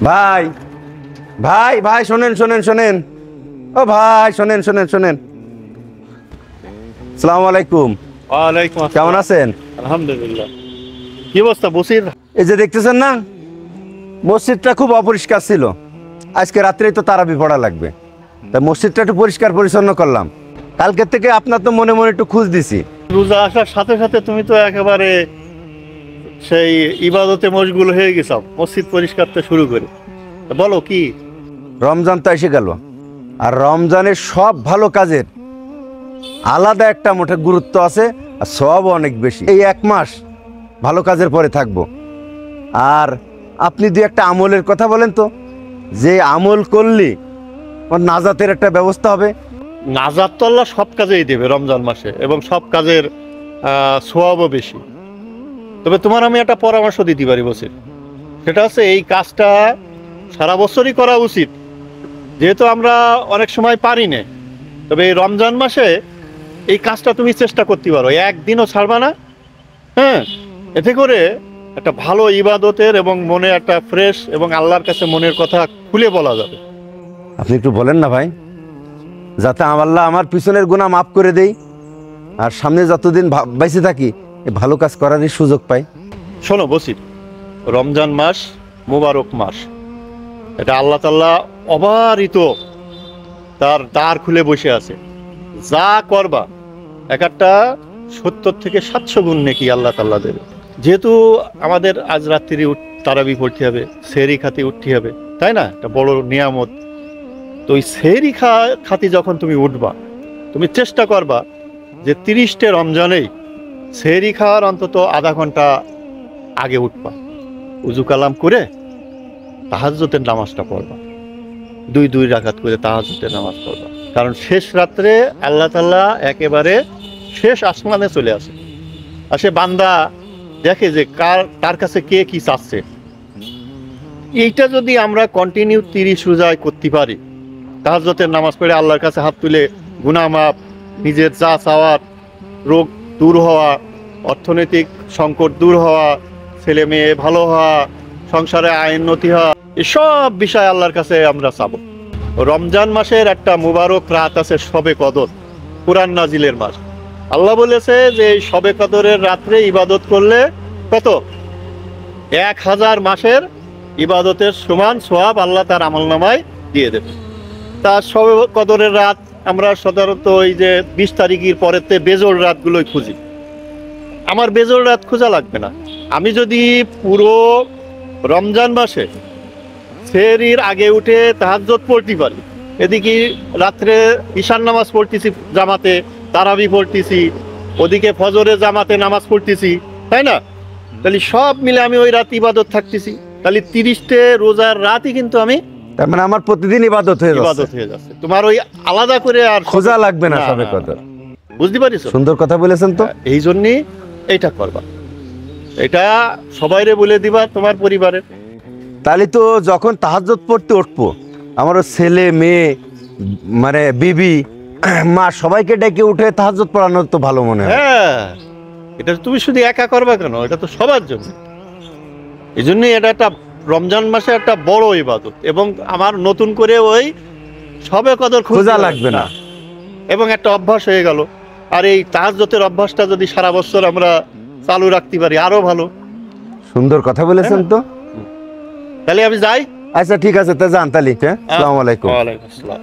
ভাই ভাই ভাই শোনেন শোনেন শোনেন, ও ভাই শোনেন শোনেন শোনেন। আসসালামু আলাইকুম। ওয়ালাইকুম আসসালাম। কেমন আছেন? আলহামদুলিল্লাহ। কি অবস্থা বসির? এই যে দেখতেছেন না, মসজিদটা খুব অপরিষ্কার ছিল। আজকে রাত্রেই তো তারাবি পড়া লাগবে, তাই মসজিদটা একটু পরিষ্কার পরিচ্ছন্ন করলাম। কালকের থেকে আপনার তো মনে মনে একটু খোঁজ দিছি। রোজা আসার সাথে সাথে তুমি তো একেবারে সেই ইবাদতে মশগুল হয়ে গেছো, মসজিদ পরিষ্কার থেকে শুরু করে। তা বলো কি? রমজান তো এসে গেল, আর রমজানের সব ভালো কাজের আলাদা একটা মোটে গুরুত্ব আছে, আর সব অনেক বেশি। এই এক মাস ভালো কাজের পরে থাকবো। আর আপনি দুই একটা আমলের কথা বলেন তো, যে আমল করলে ওর নাজাতের একটা ব্যবস্থা হবে। নাজাত তো আল্লাহ সব কাজেই দেবে রমজান মাসে, এবং সব কাজের সোয়াবও বেশি। তবে তোমার আমি একটা পরামর্শ দিতে পারি বসির, সেটা হচ্ছে এই কাজটা সারা বছরই করা উচিত, যেহেতু আমরা অনেক সময় পারি না। তবে এই রমজান মাসে এই কাজটা তুমি চেষ্টা করতে পারো, একদিনও ছাড়বা না। হ্যাঁ, এতে করে একটা ভালো ইবাদতের এবং মনে একটা ফ্রেশ এবং আল্লাহর কাছে মনের কথা খুলে বলা যাবে। আপনি একটু বলেন না ভাই, যাতে আল্লাহ আমার পিছনের গুনাহ মাফ করে দেই, আর সামনে যতদিন বেঁচে থাকি এই ভালো কাজ করারই সুযোগ পাই। শোনো বসির, রমজান মাস মুবারক মাস, এটা আল্লাহ তাআলা অবারিত তার দ্বার খুলে বসে আছে। যা করবা একটা 70 থেকে 700 গুণ নেকি আল্লাহ তাআলা দেবে। যেহেতু আমাদের আজ রাত্রি তারাবি পড়তে হবে, সেহরি খাতে উঠতে হবে, তাই না? একটা বড় নিয়ামত। তো ওই সেহরি খাতে যখন তুমি উঠবা, তুমি চেষ্টা করবা যে 30টে রমজানেই সেহরি খাওয়ার অন্তত আধা ঘন্টা আগে উঠবা, উজু কালাম করে তাহাজ্জুদের নামাজটা পড়বা, 2 রাকাত করে তাহাজ্জুদের নামাজ পড়বা। কারণ শেষ রাত্রে আল্লাহ তাআলা একেবারে শেষ আসমানে চলে আসে, আর সে বান্দা দেখে যে তার কাছে কে কি চাচ্ছে। এইটা যদি আমরা কন্টিনিউ 30 রোজায় করতে পারি, তাহাজ্জুদের নামাজ পড়ে আল্লাহর কাছে হাত তুলে গুনাহ মাফ, নিজের যা চাওয়ার, রোগ দূর হওয়া, অর্থনৈতিক সংকট দূর হওয়া, ছেলে মেয়ে ভালো হওয়া, সংসারে আয় উন্নতি হওয়া, এসব বিষয় আল্লাহর কাছে আমরা চাবো। রমজান মাসের একটা মুবারক রাত আছে শবে কদর, কুরআন নাজিলের মাস। আল্লাহ বলেছে যে এই শবে কদরের রাত্রে ইবাদত করলে কত 1000 মাসের ইবাদতের সমান সওয়াব আল্লাহ তার আমলনামায় দিয়ে দেবে। তার শবে কদরের রাত আমরা সাধারণত ওই যে 20 তারিখের পরেতে বেজোড় রাতগুলোই খুঁজি। আমার বেজোড় রাত খোঁজা লাগবে না। আমি যদি পুরো রমজান মাসে সেহরির আগে উঠে তাহাজ্জুদ পড়তে পারি, এদিকে রাত্রে ঈশান নামাজ পড়তেছি জামাতে, তারাবি পড়তেছি, ওদিকে ফজরের জামাতে নামাজ পড়তেছি, তাই না? তাহলে সব মিলে আমি ওই রাত ইবাদত থাকতেছি। তাহলে 30টে রোজার রাতই কিন্তু আমি, তার মানে আমার প্রতিদিন ইবাদত হয়ে যাচ্ছে। তোমার ওই আলাদা করে আর খোঁজা লাগবে না শবে কদর। বুঝতে পারিস? সুন্দর কথা বলেছেন তো। এই জন্যই এইটা করবা, এটা সবাইরে বলে দিবা তোমার পরিবারের। তাহলে তো যখন তাহাজ্জুদ পড়তে উঠবো, আমার ছেলে মেয়ে মানে বিবি মা সবাইকে ডেকে উঠে তাহাজ্জুদ পড়ানো তো ভালো মনে হয়। হ্যাঁ, এটা তুমি শুধু একা করবা কেন, এটা তো সবার জন্য। এই জন্যই এটা একটা রমজান মাসে একটা বড় ইবাদত, এবং আমার নতুন করে ওই শবে কদর খোঁজা লাগবে না, এবং একটা অভ্যাস হয়ে গেল। আর এই তাহাজ্জুদের অভ্যাসটা যদি সারা বছর আমরা চালু রাখতে পারি আরো ভালো। সুন্দর কথা বলেছেন তো। তাহলে আমি যাই। আচ্ছা ঠিক আছে, তা যান তাহলে। আসসালামু আলাইকুম। ওয়ালাইকুম আসসালাম।